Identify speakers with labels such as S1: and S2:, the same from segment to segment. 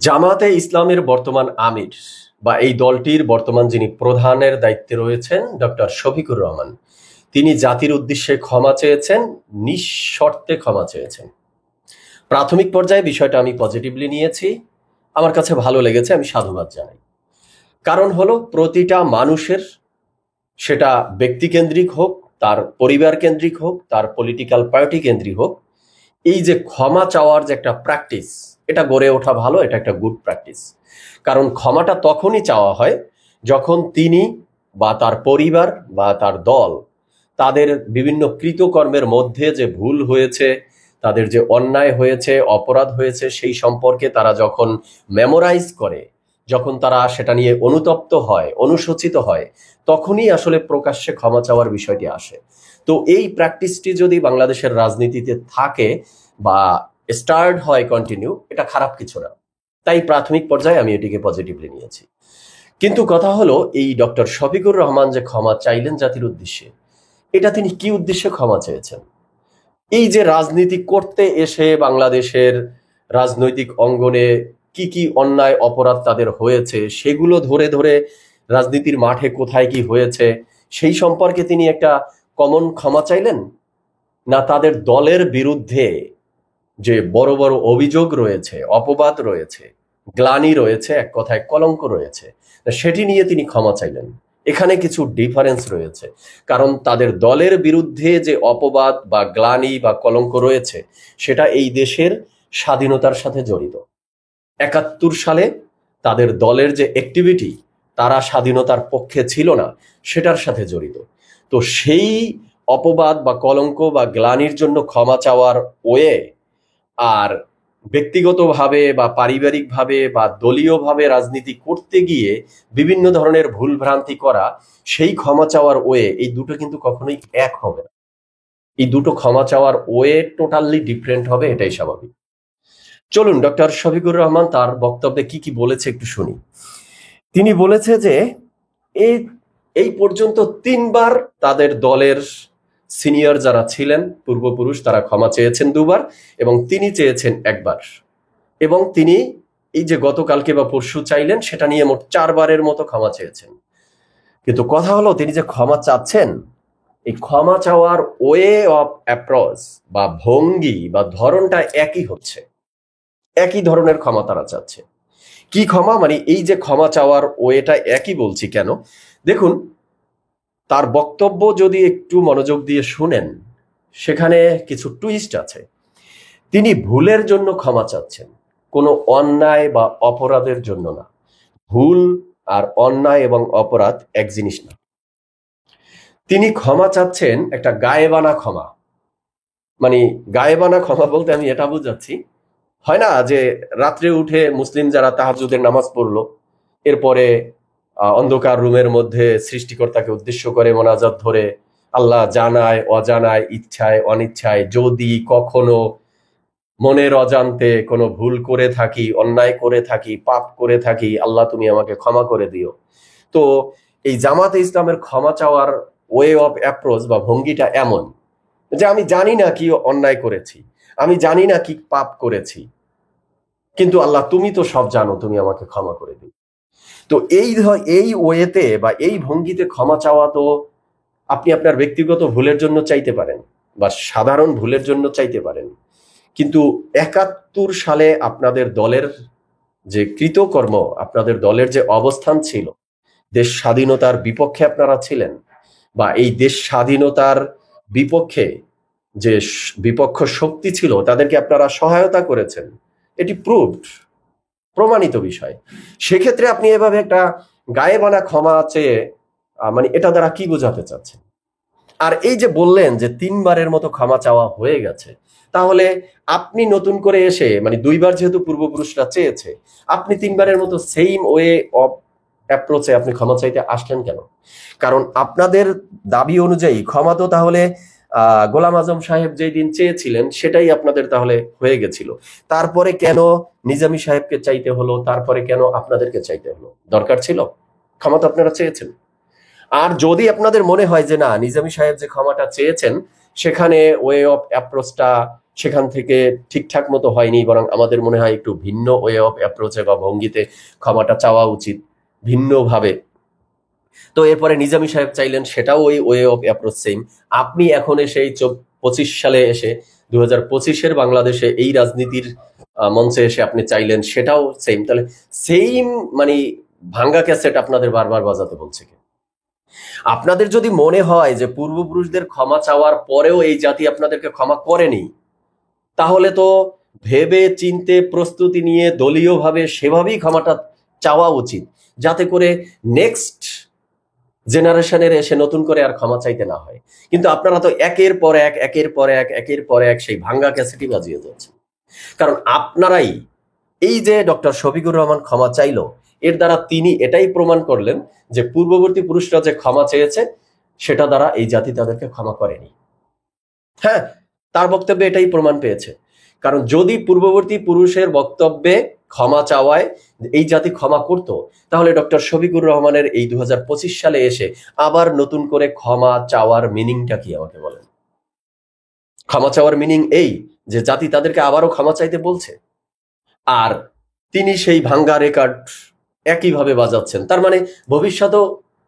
S1: জামাতে ইসলামের বর্তমান আমির বা এই দলটির বর্তমান যিনি প্রধানের দায়িত্বে রয়েছেন ডক্টর শফিকুর রহমান, তিনি জাতির উদ্দেশ্যে ক্ষমা চেয়েছেন, নিঃশর্তে ক্ষমা চেয়েছেন। প্রাথমিক পর্যায়ে বিষয়টা আমি পজিটিভলি নিয়েছি, আমার কাছে ভালো লেগেছে, আমি সাধুবাদ জানাই। কারণ হলো প্রতিটা মানুষের, সেটা ব্যক্তিকেন্দ্রিক হোক, তার পরিবার কেন্দ্রিক হোক, তার পলিটিক্যাল পার্টি কেন্দ্রিক হোক, এই যে ক্ষমা চাওয়ার যে একটা প্র্যাকটিস, এটা গড়ে ওঠা ভালো, এটা একটা গুড প্র্যাকটিস। কারণ ক্ষমাটা তখনই চাওয়া হয় যখন তিনি বা তার পরিবার বা তার দল তাদের বিভিন্ন কৃতকর্মের মধ্যে যে ভুল হয়েছে, তাদের যে অন্যায় হয়েছে, অপরাধ হয়েছে, সেই সম্পর্কে তারা যখন মেমোরাইজ করে, যখন তারা সেটা নিয়ে অনুতপ্ত হয়, অনুশোচিত হয়, তখনই আসলে প্রকাশ্যে ক্ষমা চাওয়ার বিষয়টি আসে। তো এই প্র্যাকটিসটি যদি বাংলাদেশের রাজনীতিতে থাকে বা স্টার্ট হয় কন্টিনিউ, এটা খারাপ কিছু না। তাই প্রাথমিক পর্যায়ে আমি এটিকে পজিটিভলি নিয়েছি। কিন্তু কথা হলো, এই ডক্টর শফিকুর রহমান যে ক্ষমা চাইলেন জাতির উদ্দেশ্যে, এটা তিনি কি উদ্দেশ্যে ক্ষমা চেয়েছেন? এই যে রাজনীতি করতে এসে বাংলাদেশের রাজনৈতিক অঙ্গনে কি কি অন্যায় অপরাধ তাদের হয়েছে, সেগুলো ধরে ধরে রাজনীতির মাঠে কোথায় কি হয়েছে সেই সম্পর্কে তিনি একটা কমন ক্ষমা চাইলেন, না তাদের দলের বিরুদ্ধে যে বড় বড় অভিযোগ রয়েছে, অপবাদ রয়েছে, গ্লানি রয়েছে, এক কথায় কলঙ্ক রয়েছে, সেটি নিয়ে তিনি ক্ষমা চাইলেন? এখানে কিছু ডিফারেন্স রয়েছে। কারণ তাদের দলের বিরুদ্ধে যে অপবাদ বা গ্লানি বা কলঙ্ক রয়েছে, সেটা এই দেশের স্বাধীনতার সাথে জড়িত। ৭১ সালে তাদের দলের যে অ্যাক্টিভিটি, তারা স্বাধীনতার পক্ষে ছিল না, সেটার সাথে জড়িত। তো সেই অপবাদ বা কলঙ্ক বা গ্লানির জন্য ক্ষমা চাওয়ার ওয়ে আর ব্যক্তিগতভাবে বা পারিবারিকভাবে বা দলীয়ভাবে রাজনীতি করতে গিয়ে বিভিন্ন ধরনের ভুল ভ্রান্তি করা, সেই ক্ষমা চাওয়ার ওয়ে, এই দুটো কিন্তু কখনোই এক হবে না। এই দুটো ক্ষমা চাওয়ার ওয়ে টোটালি ডিফারেন্ট হবে, এটাই স্বাভাবিক। চলুন ডক্টর শফিকুর রহমান তার বক্তব্যে কি কি বলেছে একটু শুনি। তিনি বলেছে যে এই এই পর্যন্ত ৩বার তাদের দলের সিনিয়র যারা ছিলেন, পূর্বপুরুষ, তারা ক্ষমা চেয়েছেন ২বার এবং তিনি চেয়েছেন ১বার। এবং তিনি এই যে গতকালকে বা পরশু চাইলেন, সেটা নিয়ে মোট ৪বারের মতো ক্ষমা চেয়েছেন। কিন্তু কথা হলো, তিনি যে ক্ষমা চাচ্ছেন, এই ক্ষমা চাওয়ার ওয়ে অফ অ্যাপ্রোচ বা ভঙ্গি বা ধরনটা একই হচ্ছে, একই ধরনের ক্ষমা তারা চাচ্ছে। কি ক্ষমা? মানে এই যে ক্ষমা চাওয়ার ওয়েটা একই বলছি কেন, দেখুন তার বক্তব্য যদি একটু মনোযোগ দিয়ে শুনেন, সেখানে কিছু টুইস্ট আছে। তিনি ভুলের জন্য ক্ষমা চাচ্ছেন, কোনো অন্যায় বা অপরাধের জন্য না। ভুল আর অন্যায় এবং অপরাধ এক জিনিস না। তিনি ক্ষমা চাচ্ছেন একটা গায়েবানা ক্ষমা। মানে গায়েবানা ক্ষমা বলতে আমি এটা বুঝাচ্ছি, হয় না যে রাত্রে উঠে মুসলিম যারা তাহাজ্জুদের নামাজ পড়লো, এরপরে অন্ধকার রুমের মধ্যে সৃষ্টিকর্তাকে উদ্দেশ্য করে মোনাজাত ধরে আল্লাহ জানায় অজানায়, ইচ্ছায় অনিচ্ছায়, যদি কখনো মনের অজান্তে কোনো ভুল করে থাকি, অন্যায় করে থাকি, পাপ করে থাকি, আল্লাহ তুমি আমাকে ক্ষমা করে দিও। তো এই জামাতে ইসলামের ক্ষমা চাওয়ার ওয়ে অফ অ্যাপ্রোচ বা ভঙ্গিটা এমন যে আমি জানি না কি অন্যায় করেছি, আমি জানি না কি পাপ করেছি, কিন্তু আল্লাহ তুমি তো সব জানো, তুমি আমাকে ক্ষমা করে দিও। তো এই ওয়েতে বা এই ভঙ্গিতে ক্ষমা চাওয়া, তো আপনি আপনার ব্যক্তিগত ভুলের জন্য চাইতে পারেন বা সাধারণ ভুলের জন্য চাইতে পারেন, কিন্তু ৭১ সালে আপনাদের দলের যে কৃতকর্ম, আপনাদের দলের যে অবস্থান ছিল, দেশ স্বাধীনতার বিপক্ষে আপনারা ছিলেন, বা এই দেশ স্বাধীনতার বিপক্ষে যে বিপক্ষ শক্তি ছিল, তাদেরকে আপনারা সহায়তা করেছেন, এটি প্রমাণিত বিষয়। সেক্ষেত্রে আপনি এভাবে একটা গায়েবানা ক্ষমা চেয়ে মানে এটা দ্বারা কি বোঝাতে চাচ্ছেন? আর এই যে বললেন যে ৩বারের মতো ক্ষমা চাওয়া হয়ে গেছে, তাহলে আপনি নতুন করে এসে, মানে ২বার যেহেতু পূর্বপুরুষরা চেয়েছে, আপনি ৩বারের মতো সেম ওয়ে অফ অ্যাপ্রোচে আপনি ক্ষমা চাইতে আসলেন কেন? কারণ আপনাদের দাবি অনুযায়ী ক্ষমা তো তাহলে গোলাম আজম সাহেব যেই দিন চেয়েছিলেন, সেটাই আপনাদের তাহলে হয়ে গেছিল। তারপরে কেন নিজামী সাহেবকে চাইতে হলো? তারপরে কেন আপনাদেরকে চাইতে হলো? দরকার ছিল? ক্ষমা তো আপনারা চেয়েছেন। আর যদি আপনাদের মনে হয় যে না, নিজামী সাহেব যে ক্ষমাটা চেয়েছেন, সেখানে ওয়ে অফ অ্যাপ্রোচটা সেখান থেকে ঠিকঠাক মতো হয়নি, বরং আমাদের মনে হয় একটু ভিন্ন ওয়ে অফ অ্যাপ্রোচে বা ভঙ্গিতে ক্ষমাটা চাওয়া উচিত, ভিন্নভাবে। তো এরপরে নিজামী সাহেব চাইলেন, সেটাও ওই ওয়ে অফ অ্যাপ্রোচ সেম। আপনি এখন এসে এই 25 সালে এসে 2025-এর বাংলাদেশে এই রাজনীতির মঞ্চে এসে আপনি চাইলেন, সেটাও সেম। তাহলে সেম মানে ভাঙ্গা ক্যাসেট আপনাদের বারবার বাজাতে বলছে কি? আপনাদের যদি মনে হয় যে পূর্বপুরুষদের ক্ষমা চাওয়ার পরেও এই জাতি আপনাদেরকে ক্ষমা করেনি, তাহলে তো ভেবে চিনতে প্রস্তুতি নিয়ে দলীয়ভাবে সেভাবেই ক্ষমাটা চাওয়া উচিত, যাতে করে নেক্সট জেনারেশনের এসে নতুন করে আর ক্ষমা চাইতে না হয়। কিন্তু আপনারা তো একের পর এক সেই ভাঙ্গা ক্যাসেটই বাজিয়ে যাচ্ছেন। কারণ আপনারাই, এই যে ডক্টর শফিকুর রহমান ক্ষমা চাইলো, এর দ্বারা তিনি এটাই প্রমাণ করলেন যে পূর্ববর্তী পুরুষরা যে ক্ষমা চেয়েছে সেটা দ্বারা এই জাতি তাদেরকে ক্ষমা করেনি। হ্যাঁ, তার বক্তব্যে এটাই প্রমাণ পেয়েছে। কারণ যদি পূর্ববর্তী পুরুষের বক্তব্যে ক্ষমা চাওয়ায় এই জাতি ক্ষমা করত, তাহলে ডক্টর শফিকুর রহমানের এই 2025 সালে এসে আবার নতুন করে ক্ষমা চাওয়ার মিনিংটা কি আমাকে বলেন? ক্ষমা চাওয়ার মিনিং এই যে জাতি তাদেরকে আবারও ক্ষমা চাইতে বলছে, আর তিনি সেই ভাঙ্গা রেকর্ড একইভাবে বাজাচ্ছেন। তার মানে ভবিষ্যতেও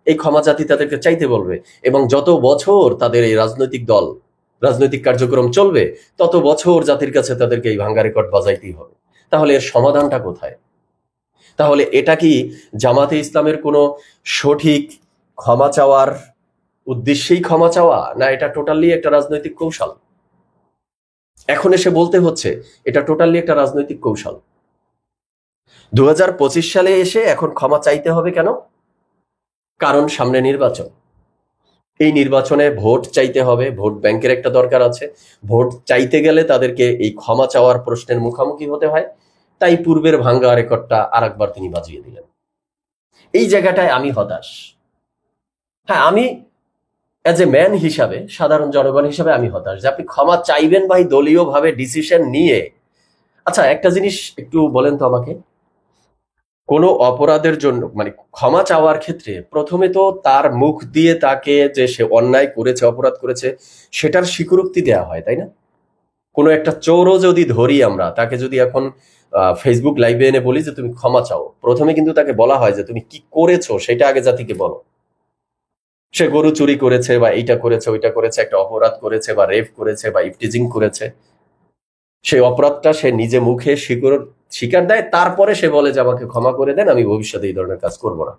S1: এই ক্ষমা জাতি তাদেরকে চাইতে বলবে, এবং যত বছর তাদের এই রাজনৈতিক কার্যক্রম চলবে, তত বছর জাতির কাছে তাদেরকে এই ভাঙ্গা রেকর্ড বাজাইতেই হবে। তাহলে এর সমাধানটা কোথায়? তাহলে এটা কি জামাতে ইসলামের কোনো সঠিক ক্ষমা চাওয়ার উদ্দেশ্যেই ক্ষমা চাওয়া, না এটা টোটালি একটা রাজনৈতিক কৌশল? এখন এসে বলতে হচ্ছে এটা টোটালি একটা রাজনৈতিক কৌশল। 2025 সালে এসে এখন ক্ষমা চাইতে হবে কেন? কারণ সামনে নির্বাচন। এই নির্বাচনে ভোট চাইতে হবে, ভোট ব্যাংকের একটা দরকার আছে। ভোট চাইতে গেলে তাদেরকে এই ক্ষমা চাওয়ার প্রশ্নের মুখোমুখি হতে হয়। তাই পূর্বের ভাঙ্গা রেকর্ডটা আরেকবার তিনি বাজিয়ে দিলেন। এই জায়গাটায় আমি হতাশ। হ্যাঁ, আমি অ্যাজ এ ম্যান হিসাবে, সাধারণ জনগণ হিসাবে আমি হতাশ যে আপনি ক্ষমা চাইবেন ভাই দলীয়ভাবে ডিসিশন নিয়ে। আচ্ছা, একটা জিনিস একটু বলেন তো আমাকে, কোনো অপরাধের জন্য মানে ক্ষমা চাওয়ার ক্ষেত্রে প্রথমে তো তার মুখ দিয়ে তাকে যে সে অন্যায় করেছে, অপরাধ করেছে, সেটার স্বীকারোক্তি দেওয়া হয়, তাই না? কোনো একটা চোরও যদি ধরি আমরা, তাকে যদি এখন ফেসবুক লাইভে এনে বলি যে তুমি ক্ষমা চাও, প্রথমে কিন্তু তাকে বলা হয় যে তুমি কি করেছো সেটা আগে জাতিকে বলো। সে গরু চুরি করেছে বা এইটা করেছে ওইটা করেছে, একটা অপরাধ করেছে বা রেপ করেছে বা ইফটিজিং করেছে, সেই অপরাধটা সে নিজে মুখে স্বীকার দেয়, তারপরে সে বলে যে আমাকে ক্ষমা করে দেন, আমি ভবিষ্যতে এই ধরনের কাজ করব না।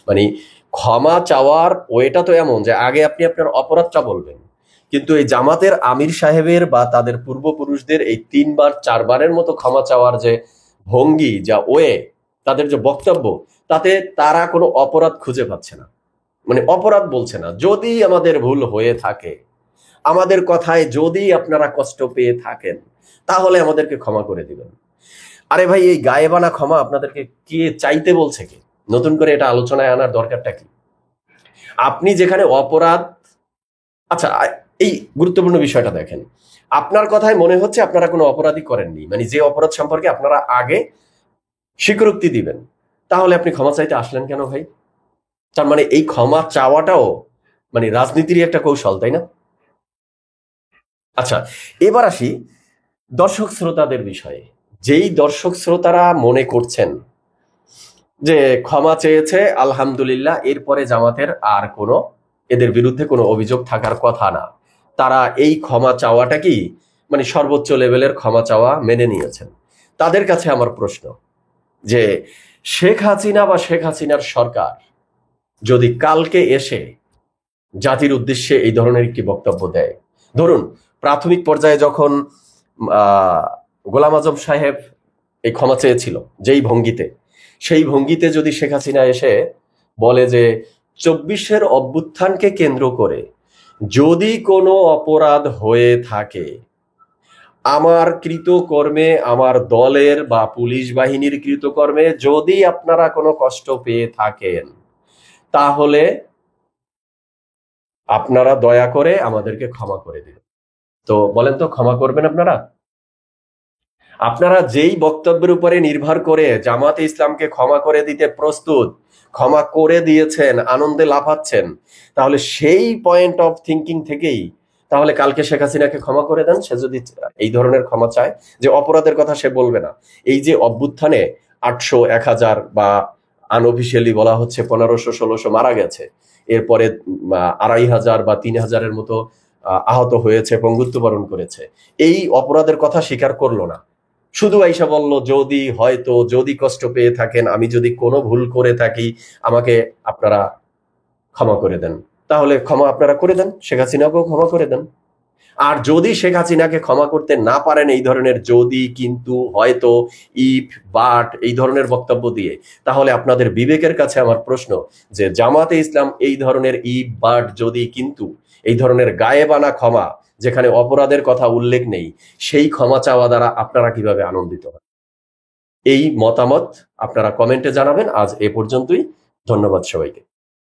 S1: মানে ক্ষমা চাওয়ার ওইটা তো এমন যে আগে আপনি আপনার অপরাধটা বলবেন। কিন্তু এই জামাতের আমির সাহেবের বা তাদের পূর্বপুরুষদের এই 3বার 4বারের মতো ক্ষমা চাওয়ার যে ভঙ্গি, যা ওয়ে, তাদের যে বক্তব্য, তাতে তারা কোনো অপরাধ খুঁজে পাচ্ছে না, মানে অপরাধ বলছে না। যদি আমাদের ভুল হয়ে থাকে, আমাদের কথায় যদি আপনারা কষ্ট পেয়ে থাকেন, তাহলে আমাদেরকে ক্ষমা করে দিবেন। আরে ভাই, এই গায়েবানা ক্ষমা আপনাদেরকে কে চাইতে বলছে? কি নতুন করে এটা আলোচনায় আনার দরকারটা কি? আপনি যেখানে অপরাধ, আচ্ছা এই গুরুত্বপূর্ণ বিষয়টা দেখেন, আপনার কথায় মনে হচ্ছে আপনারা কোনো অপরাধী করেননি, মানে যে অপরাধ সম্পর্কে আপনারা আগে স্বীকারোক্তি দিবেন, তাহলে আপনি ক্ষমা চাইতে আসলেন কেন ভাই? তার মানে এই ক্ষমা চাওয়াটাও মানে রাজনীতিরই একটা কৌশল, তাই না? আচ্ছা, এবার আসি দর্শক শ্রোতাদের বিষয়ে। যেই দর্শক শ্রোতারা মনে করছেন যে ক্ষমা চেয়েছে আলহামদুলিল্লাহ, এরপরে জামাতের আর কোনো এদের বিরুদ্ধে কোনো অভিযোগ থাকার কথা না, তারা এই ক্ষমা চাওয়াটা কি মানে সর্বোচ্চ লেভেলের ক্ষমা চাওয়া মেনে নিয়েছেন, তাদের কাছে আমার প্রশ্ন যে শেখ হাসিনা বা শেখ হাসিনার সরকার যদি কালকে এসে জাতির উদ্দেশ্যে এই ধরনের একটি বক্তব্য দেয়, ধরুন প্রাথমিক পর্যায়ে যখন গোলাম আজম সাহেব এই ক্ষমা চেয়েছিল যেই ভঙ্গিতে, সেই ভঙ্গিতে যদি শেখ হাসিনা এসে বলে যে 24-এর অভ্যুত্থানকে কেন্দ্র করে যদি কোনো অপরাধ হয়ে থাকে, আমার কৃতকর্মে, আমার দলের বা পুলিশ বাহিনীর কৃতকর্মে যদি আপনারা কোনো কষ্ট পেয়ে থাকেন, তাহলে আপনারা দয়া করে আমাদেরকে ক্ষমা করে দিন। তো বলেন তো, ক্ষমা করবেন আপনারা? আপনারা যেই বক্তব্যের উপরে নির্ভর করে জামাতে ইসলামকে ক্ষমা করে দিতে প্রস্তুত, ক্ষমা করে দিয়েছেন, আনন্দে লাফাচ্ছেন, তাহলে সেই পয়েন্ট অফ থিঙ্কিং থেকেই তাহলে কালকে শেখ হাসিনাকে ক্ষমা করে দেন, সে যদি এই ধরনের ক্ষমা চায়, যে অপরাধের কথা সে বলবে না। এই যে অভ্যুত্থানে 800, 1000 বা আনঅফিসিয়ালি বলা হচ্ছে 1500, 1600 মারা গেছে, এরপরে 2500 বা 3000-এর মতো আহত হয়েছে, পঙ্গুত্ববরণ করেছে, এই অপরাধের কথা স্বীকার করলো না। শুধু আইসা বলল, যদি হয়তো যদি কষ্ট পেয়ে থাকেন, আমি যদি কোনো ভুল করে থাকি, আমাকে আপনারা ক্ষমা করে দেন। তাহলে ক্ষমা আপনারা করে দেন, শেখ হাসিনাকেও ক্ষমা করে দেন। আর যদি শেখ হাসিনাকে ক্ষমা করতে না পারেন এই ধরনের যদি, কিন্তু, হয়তো, ইফ, বাট এই ধরনের বক্তব্য দিয়ে, তাহলে আপনাদের বিবেকের কাছে আমার প্রশ্ন, যে জামাতে ইসলাম এই ধরনের ইফ, বাট, যদি, কিন্তু এই ধরনের গায়েবানা ক্ষমা, যেখানে অপরাধের কথা উল্লেখ নেই, সেই ক্ষমা চাওয়া দ্বারা আপনারা কিভাবে আনন্দিত হন? এই মতামত আপনারা কমেন্টে জানাবেন। আজ এ পর্যন্তই। ধন্যবাদ সবাইকে।